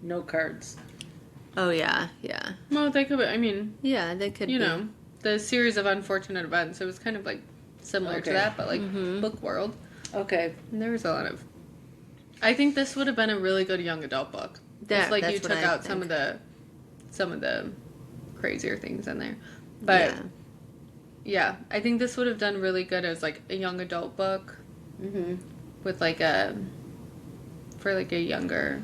no cards. Oh, yeah. Yeah. Well, they could, I mean, Yeah, they could you be. know, the series of unfortunate events. It was kind of like similar Okay. to that, but like book world. Okay. And there was a lot of. I think this would have been a really good young adult book. Yeah, Just like you that's what took I out some think. of the crazier things in there. But yeah, I think this would have done really good as like a young adult book Mm-hmm. with like for like a younger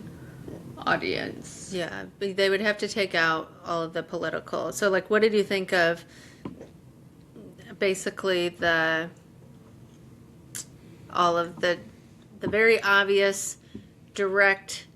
audience. Yeah, but they would have to take out all of the political. So, like, what did you think of basically all of the very obvious, direct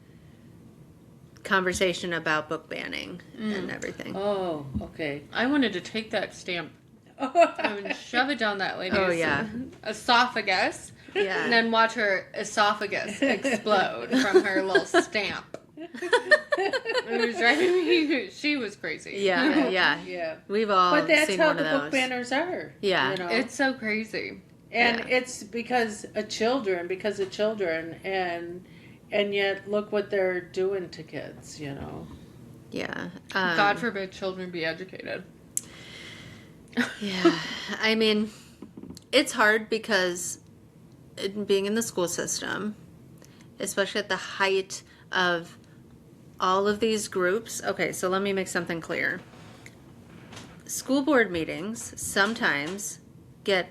conversation about book banning and everything? Oh, okay. I wanted to take that stamp and shove it down that lady's Oh, yeah. esophagus. Yeah. And then watch her esophagus explode from her little stamp. It was driving me. She was crazy. Yeah, yeah. Yeah. We've all But that's seen how one the of those. book banners are. Yeah. You know? It's so crazy. And Yeah. it's because of children, and yet look what they're doing to kids, you know. Yeah. God forbid children be educated. Yeah. I mean, it's hard because being in the school system, especially at the height of all of these groups. Okay, so let me make something clear. School board meetings sometimes get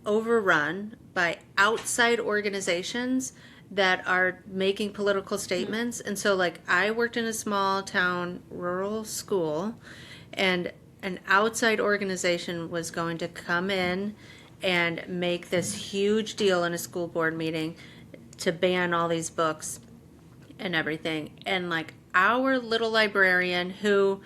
overrun by outside organizations that are making political statements. And so, like, I worked in a small town rural school, and an outside organization was going to come in and make this huge deal in a school board meeting to ban all these books and everything. And like our little librarian, who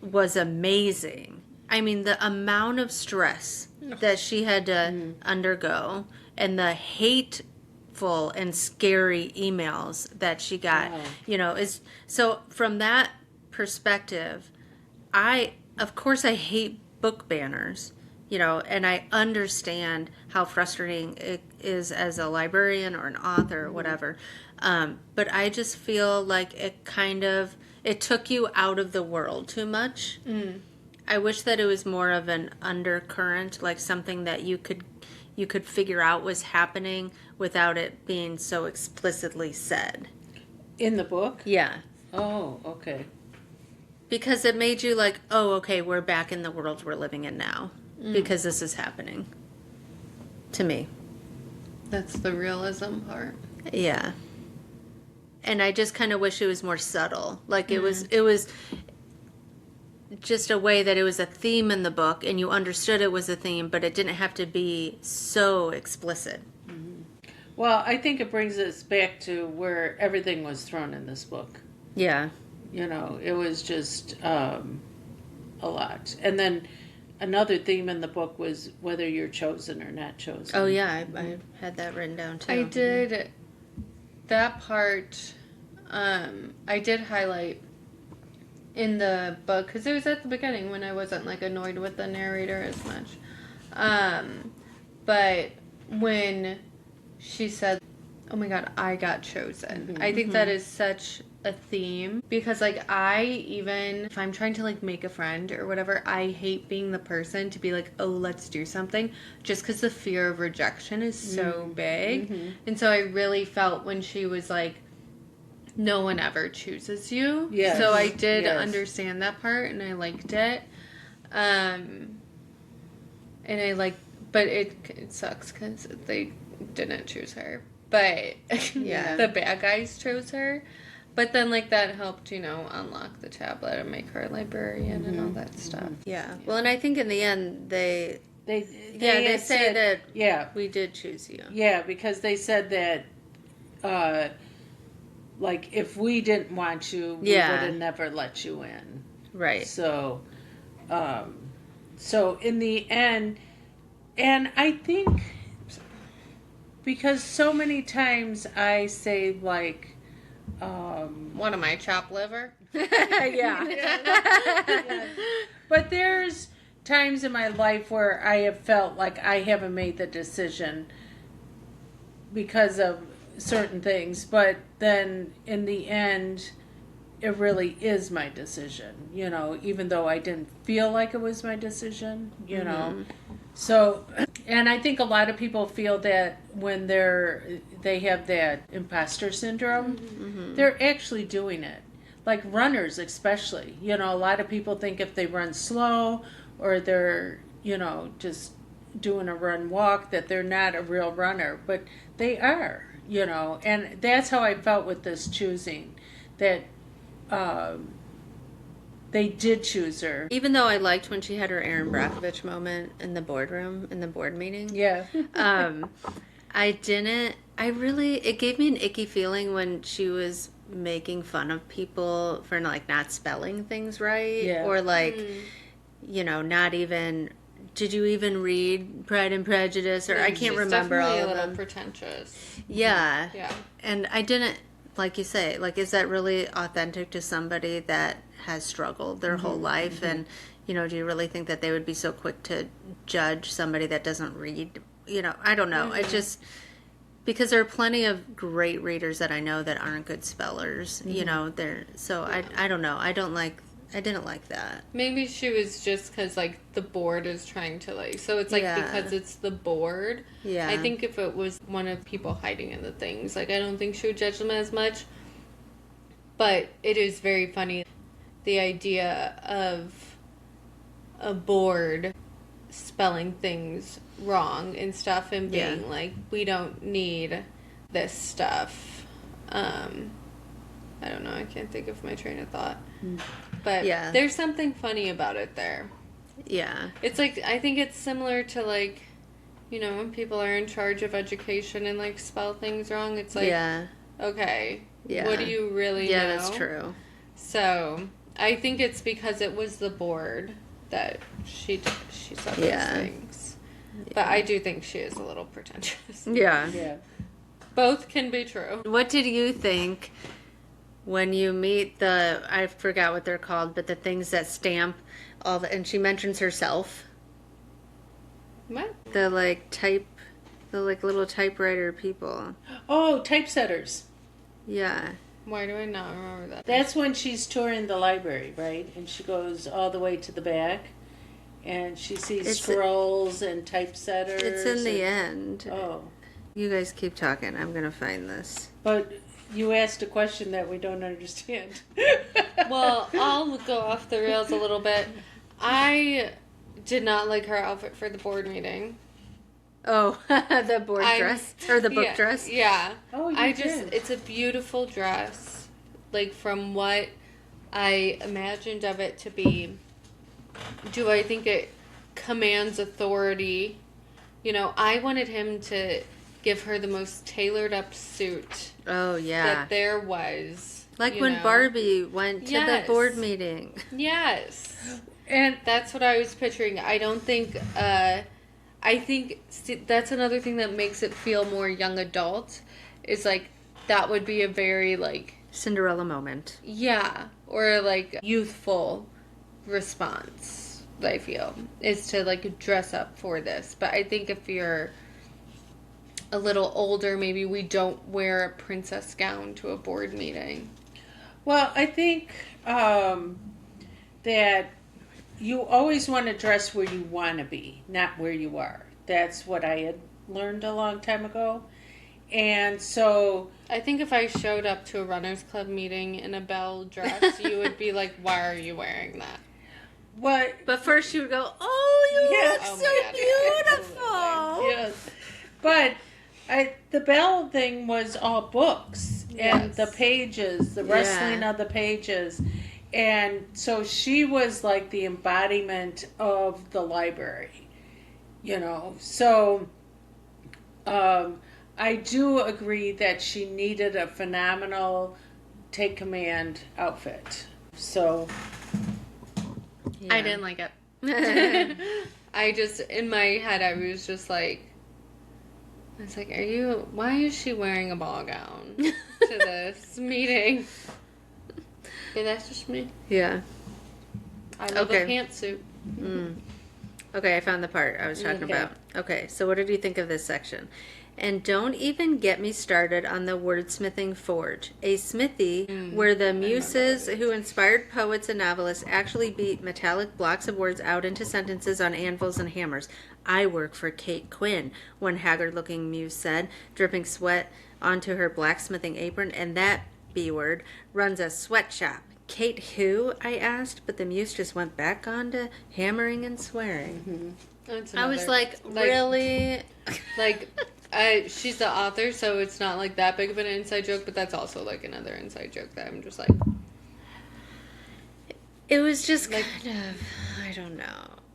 was amazing. I mean, the amount of stress that she had to undergo and the hateful and scary emails that she got, Wow. you know, is so from that perspective, of course I hate book banners, you know, and I understand how frustrating it is as a librarian or an author or whatever. But I just feel like it took you out of the world too much. I wish that it was more of an undercurrent, like something that you could figure out was happening without it being so explicitly said. In the book? Yeah. Oh, okay. Because it made you like, oh, okay, we're back in the world we're living in now. Because this is happening. To me. That's the realism part. Yeah. And I just kind of wish it was more subtle. Like it was just a way that it was a theme in the book and you understood it was a theme, but it didn't have to be so explicit. Well, I think it brings us back to where everything was thrown in this book. Yeah. You know, it was just a lot. And then another theme in the book was whether you're chosen or not chosen. Oh, yeah. I had that written down too. I did that part. I did highlight in the book because it was at the beginning when I wasn't like annoyed with the narrator as much. But when she said, oh my god, I got chosen. I think that is such a theme because like I even if I'm trying to like make a friend or whatever, I hate being the person to be like, oh, let's do something, just because the fear of rejection is so big. And so I really felt when she was like, no one ever chooses you. Yes. So I did Yes. understand that part and I liked it. And I like, but it sucks because they didn't choose her. But Yeah. the bad guys chose her. But then, like, that helped, unlock the tablet and make her a librarian and all that stuff. Yeah. Well, and I think in the end, they They say said, that yeah, we did choose you. yeah, because they said that, like, if we didn't want you, we Yeah. would have never let you in. Right. So, so in the end, and I think because so many times I say like, One of my chopped liver. Yeah. but there's times in my life where I have felt like I haven't made the decision because of certain things, but then in the end, it really is my decision, even though I didn't feel like it was my decision, So, and I think a lot of people feel that when they have that imposter syndrome, they're actually doing it. Like runners, especially. A lot of people think if they run slow or they're, just doing a run walk that they're not a real runner, but they are, and that's how I felt with this choosing, that they did choose her. Even though I liked when she had her Aaron Brockovich moment in the boardroom, in the board meeting. Yeah. It gave me an icky feeling when she was making fun of people for like not spelling things right. Yeah. Or like, not even, did you even read Pride and Prejudice? Or I can't She's remember all definitely of a little them. pretentious. Yeah. Yeah. And I didn't, like you say, like, is that really authentic to somebody that has struggled their whole life? And, do you really think that they would be so quick to judge somebody that doesn't read? I don't know. I just, because there are plenty of great readers that I know that aren't good spellers, I don't know. I didn't like that. Maybe she was just because, like, the board is trying to, like... So it's, like, Yeah. because it's the board. Yeah. I think if it was one of people hiding in the things, like, I don't think she would judge them as much. But it is very funny. The idea of a board spelling things wrong and stuff and being like, we don't need this stuff. I don't know. I can't think of my train of thought. But Yeah. there's something funny about it there. Yeah. It's like, I think it's similar to like, when people are in charge of education and like spell things wrong. It's like, Yeah. okay, Yeah. what do you really know? Yeah, that's true. So I think it's because it was the board that she said those Yeah. things. But I do think she is a little pretentious. Yeah. Yeah. Both can be true. What did you think when you meet I forgot what they're called, but the things that stamp and she mentions herself. What? The little typewriter people. Oh, typesetters. Yeah. Why do I not remember that? That's when she's touring the library, right? And she goes all the way to the back, and she sees It's- scrolls and typesetters. It's in the end. Oh, You guys keep talking. I'm going to find this. but you asked a question that we don't understand. Well, I'll go off the rails a little bit. I did not like her outfit for the board meeting. Oh, the board dress? Or the book Yeah, dress? Yeah. Oh, you did. It's a beautiful dress. Like, from what I imagined of it to be. Do I think it commands authority? I wanted him to give her the most tailored up suit Oh, yeah. that there was. Like you when know? Barbie went to the Yes. board meeting. Yes. And That's what I was picturing. I don't think, that's another thing that makes it feel more young adult, is like, that would be a very, like, Cinderella moment. yeah, or like, youthful response, I feel, is to, like, dress up for this. But I think if you're a little older, maybe we don't wear a princess gown to a board meeting. Well, I think that you always want to dress where you want to be, not where you are. That's what I had learned a long time ago. And so... I think if I showed up to a runners club meeting in a belle dress, you would be like, why are you wearing that? What? But first you would go, oh, you Yes. look Oh so my God, beautiful. Yes. But the Belle thing was all books and Yes. the pages, the rustling of the pages. And so she was like the embodiment of the library, So I do agree that she needed a phenomenal take command outfit. So Yeah. I didn't like it. I just, in my head, I was just like, why is she wearing a ball gown to this meeting? Okay, that's just me. Yeah. I love Okay. a pantsuit. Okay, I found the part I was talking Okay. about. Okay, so what did you think of this section? And don't even get me started on the wordsmithing forge, a smithy where the muses who inspired poets and novelists actually beat metallic blocks of words out into sentences on anvils and hammers. I work for Kate Quinn, one haggard-looking muse said, dripping sweat onto her blacksmithing apron, and that B-word runs a sweatshop. Kate who? I asked, but the muse just went back on to hammering and swearing. That's I was another- like, really? Like, she's the author, so it's not like that big of an inside joke, but that's also like another inside joke that I'm just like, It was just kind of, I don't know.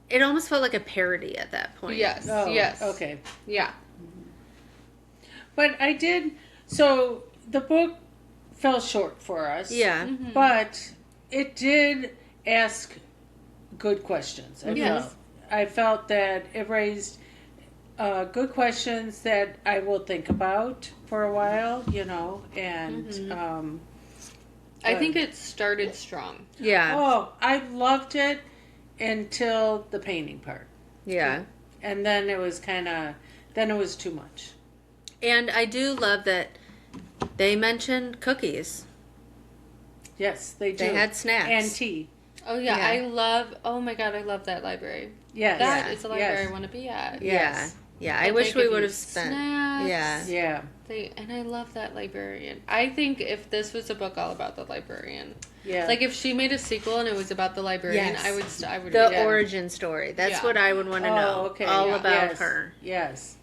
It almost felt like a parody at that point. yes, Oh, yes. okay. Yeah. But I did. So the book fell short for us. Yeah. But it did ask good questions. Yes. I felt that it raised good questions that I will think about for a while, and I think it started strong. Yeah. oh, I loved it until the painting part. Yeah. And then it was then it was too much. And I do love that they mentioned cookies. Yes, they do. They had snacks. And tea. Oh, yeah, Yeah. oh my God, I love that library. Yes. That Yeah. is the library Yes. I want to be at. Yeah. Yeah. I Like, wish they we give would you have spent. snacks. Yeah. Yeah. And I love that librarian. I think if this was a book all about the librarian, Yeah. like if she made a sequel and it was about the librarian, Yes. I would The read it. origin story. That's Yeah. what I would want to know. okay. All Yeah. about Yes. her. Yes.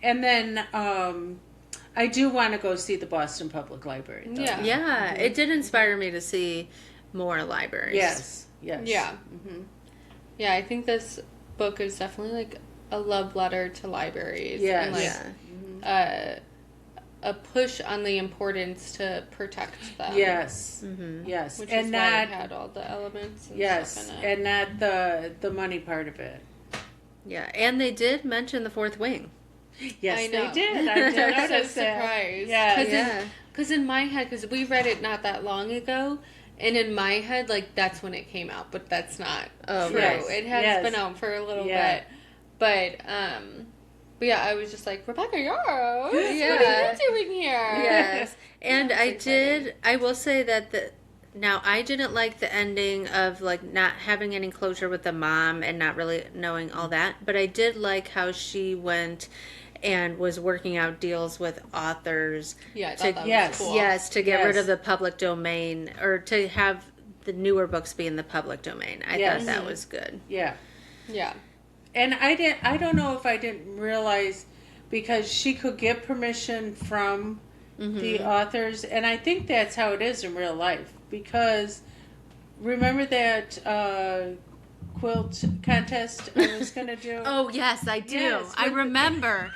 And then I do want to go see the Boston Public Library. Though. Yeah. Yeah. It did inspire me to see more libraries. Yes. Yes. Yeah. Mm-hmm. Yeah, I think this book is definitely like a love letter to libraries. Yes. And like Yeah. a push on the importance to protect them. Yes. Mm-hmm. Yes. Which and is not why it had all the elements and yes, stuff in it. and not the money part of it. Yeah. And they did mention the fourth wing. Yes, I know. they did. I did I'm so notice that. surprised. Yeah. Yeah. Because in my head, because we read it not that long ago, and in my head, like, that's when it came out, but that's not Oh, true. yes. It has Yes. been out for a little Yeah. bit. But yeah, I was just like, Rebecca Yarros, Yeah. what are you doing here? Yes. And That's exciting. I will say that now I didn't like the ending of like not having any closure with the mom and not really knowing all that, but I did like how she went and was working out deals with authors. Yeah, I to, thought that yes, was cool. Yes, to get rid Yes. of the public domain or to have the newer books be in the public domain. I Yes. thought that was good. Yeah. Yeah. And I don't know if I didn't realize because she could get permission from the authors, and I think that's how it is in real life. Because remember that quilt contest I was going to do? Oh, yes, I do. Yes, I with- remember.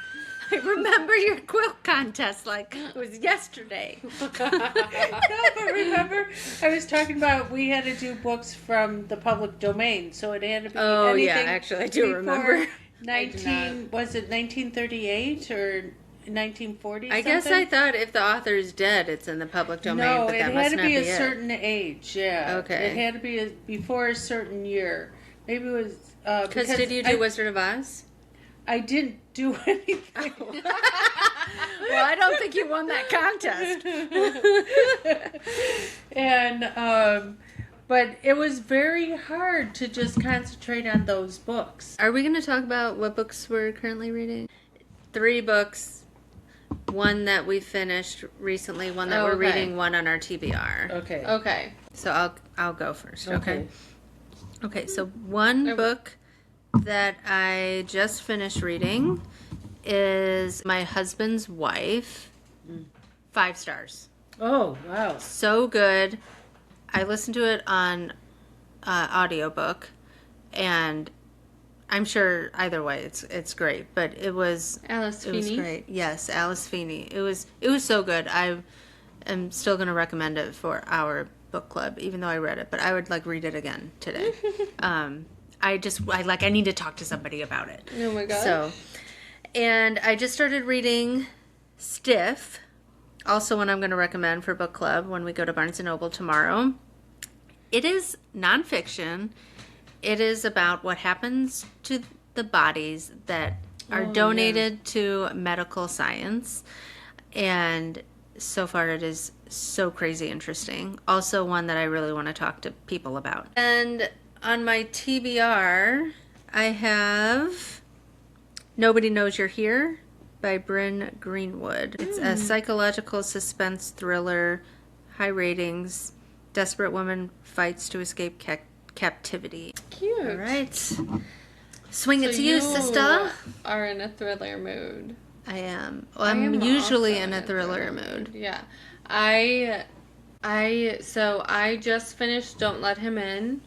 I remember your quilt contest like it was yesterday. No, but remember, I was talking about we had to do books from the public domain, so it had to be Oh, yeah, anything actually, I do before remember. 19, was it 1938 or 1940? I guess I thought if the author's dead, it's in the public domain, No, but it that had must to not be be a it. certain age. Yeah. Okay. It had to be before a certain year. Maybe it was Because did you do Wizard of Oz? I didn't do anything. Well, I don't think you won that contest. And but it was very hard to just concentrate on those books. Are we going to talk about what books we're currently reading? 3 books. One that we finished recently, one that we're reading, one on our TBR. Okay. Okay. So I'll go first, okay? Okay, so one book that I just finished reading is My Husband's Wife. 5 stars. Oh, wow. So good. I listened to it on audiobook, and I'm sure either way it's great, but it was Alice it was Feeney. great. Yes, Alice Feeney. It was so good. I am still going to recommend it for our book club, even though I read it, but I would read it again today. I need to talk to somebody about it. Oh my gosh. So, and I just started reading Stiff, also one I'm going to recommend for book club when we go to Barnes & Noble tomorrow. It is nonfiction. It is about what happens to the bodies that are donated to medical science. And so far it is so crazy interesting. Also one that I really want to talk to people about. And on my TBR, I have Nobody Knows You're Here by Bryn Greenwood. It's a psychological suspense thriller, high ratings. Desperate woman fights to escape captivity. Cute. All right. Swing it So to you, sister. Are in a thriller mood. I am. I I'm am usually also in a thriller mood. Yeah. So I just finished Don't Let Him In.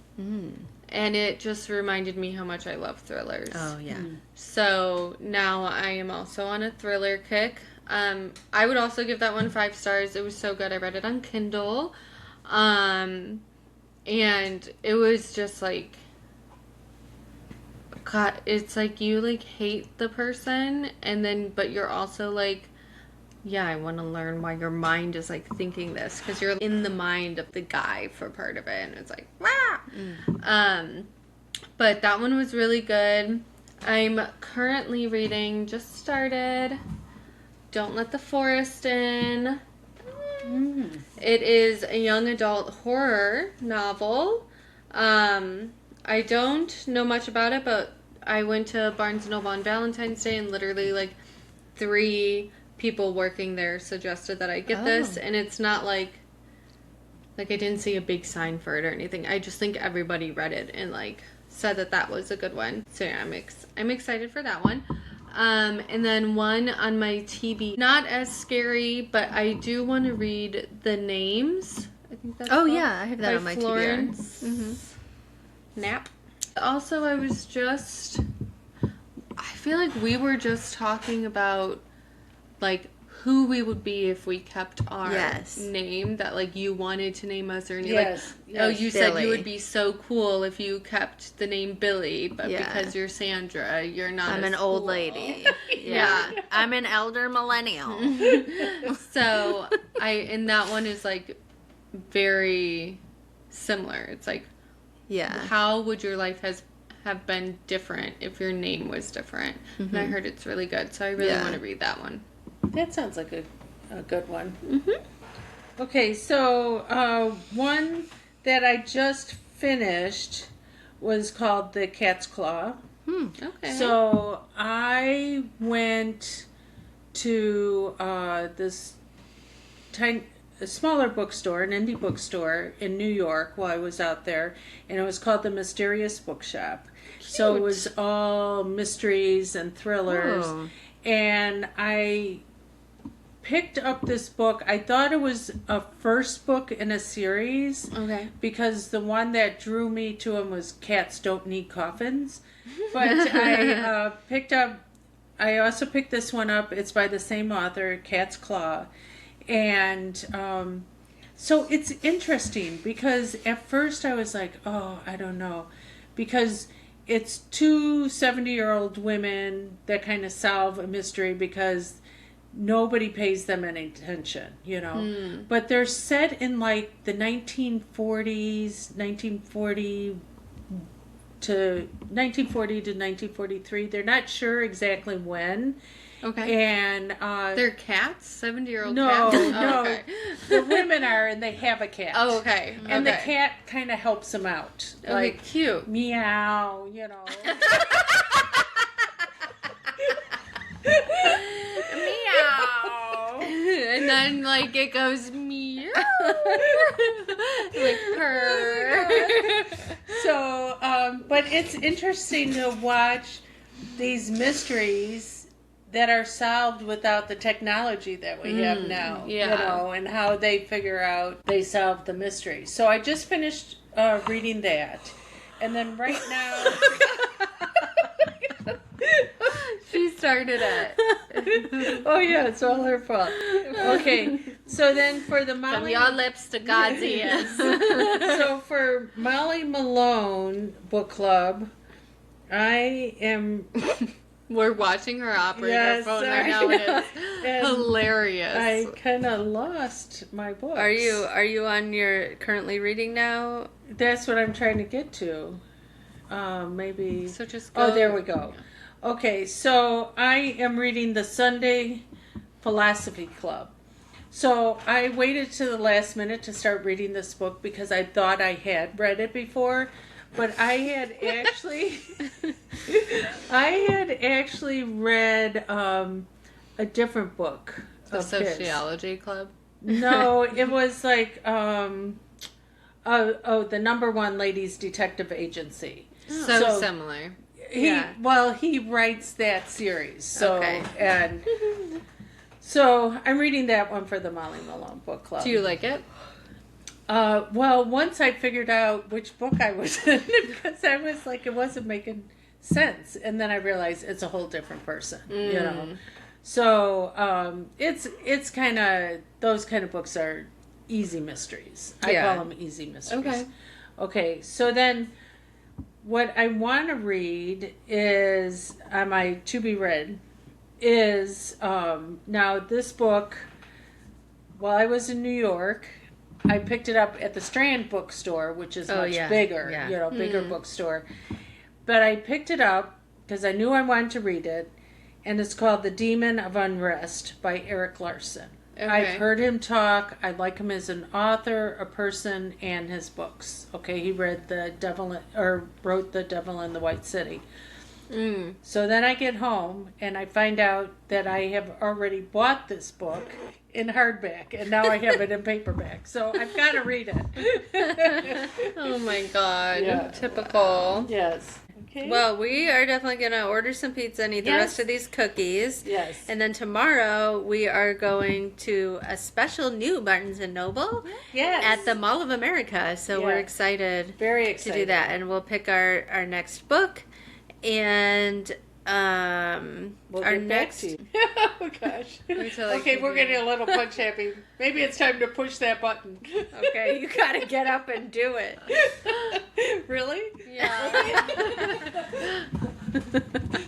And it just reminded me how much I love thrillers. Oh, yeah. So now I am also on a thriller kick. I would also give that one 5 stars. It was so good. I read it on Kindle. And it was just God, it's you hate the person, and then but you're also yeah, I want to learn why your mind is thinking this, because you're in the mind of the guy for part of it, and it's rah! But that one was really good. I'm currently reading, just started, Don't Let the Forest In. It is a young adult horror novel. I don't know much about it, but I went to Barnes & Noble on Valentine's Day, and literally 3 people working there suggested that I get this, and it's not I didn't see a big sign for it or anything. I just think everybody read it and said that was a good one. So yeah, I'm excited for that one. And then one on my TV, not as scary, but I do want to read The Names. I think that's called, yeah, I have that on my Florence TBR. Knapp. Also, I feel like we were just talking about who we would be if we kept our name, that you wanted to name us, or anything. Yes, You said you would be so cool if you kept the name Billy, but because you're Sandra, you're not. I'm an cool. old lady. Yeah. I'm an elder millennial. So and that one is very similar. It's how would your life have been different if your name was different? And I heard it's really good, so I really want to read that one. That sounds like a good one. Okay, so one that I just finished was called The Cat's Claw. Okay. So I went to this a smaller bookstore, an indie bookstore in New York while I was out there, and it was called The Mysterious Bookshop. Cute. So it was all mysteries and thrillers. Oh. And I picked up this book. I thought it was a first book in a series. Okay. Because the one that drew me to him was Cats Don't Need Coffins. But I also picked this one up. It's by the same author, Cat's Claw. And so it's interesting because at first I was like, oh, I don't know. Because it's 2 70-year-old women that kind of solve a mystery because nobody pays them any attention, But they're set in the 1940s, 1940 to 1943. They're not sure exactly when. Okay. And They're cats? 70-year-old no, cats? no, Okay. the women are, and they have a cat. Oh, okay. And the Okay. cat kind of helps them out. Okay, Like, cute. meow, you know. Meow. And then, like, it goes meow. Like, purr. So, but it's interesting to watch these mysteries that are solved without the technology that we have now. yeah. You know, and how they figure out they solve the mystery. So I just finished reading that. And then right now... She started it. Oh yeah, it's all her fault. Okay, so then for the From Molly... your lips to God's ears. So for Molly Malone book club, I am... We're watching her operate Yes, her phone I right now. And know. it's And hilarious. I kind of lost my books. Are you on your currently reading now? That's what I'm trying to get to. Maybe... So just go. Oh, there we go. Okay, so I am reading the Sunday Philosophy Club. So I waited to the last minute to start reading this book because I thought I had read it before, but I had actually read a different book. The of his. Sociology Club. No, it was like the #1 Ladies Detective Agency. So similar. He writes that series. So Okay. and so I'm reading that one for the Molly Malone book club. Do you like it? Well, once I figured out which book I was in, because I was like, it wasn't making sense, and then I realized it's a whole different person. You know, so it's kind of, those kind of books are easy mysteries. I call them easy mysteries. Okay. So then, what I want to read is, on my to be read, is now this book. While I was in New York, I picked it up at the Strand bookstore, which is much bigger, bigger bookstore. But I picked it up because I knew I wanted to read it, and it's called The Demon of Unrest by Eric Larson. Okay. I've heard him talk. I like him as an author, a person, and his books. Okay, he wrote The Devil in the White City. So then I get home and I find out that I have already bought this book in hardback, and now I have it in paperback. So I've got to read it. Oh my god. Yeah. Typical. Yes. Okay. Well, we are definitely going to order some pizza and eat the rest of these cookies. Yes. And then tomorrow we are going to a special new Barnes & Noble Yes. at the Mall of America. So we're excited Very to excited do that. And we'll pick our next book. And We'll our get back next... to you. Oh gosh. Until I Okay, can we're do getting a little punch happy. Maybe it's time to push that button. Okay, you got to get up and do it. Really? Yeah.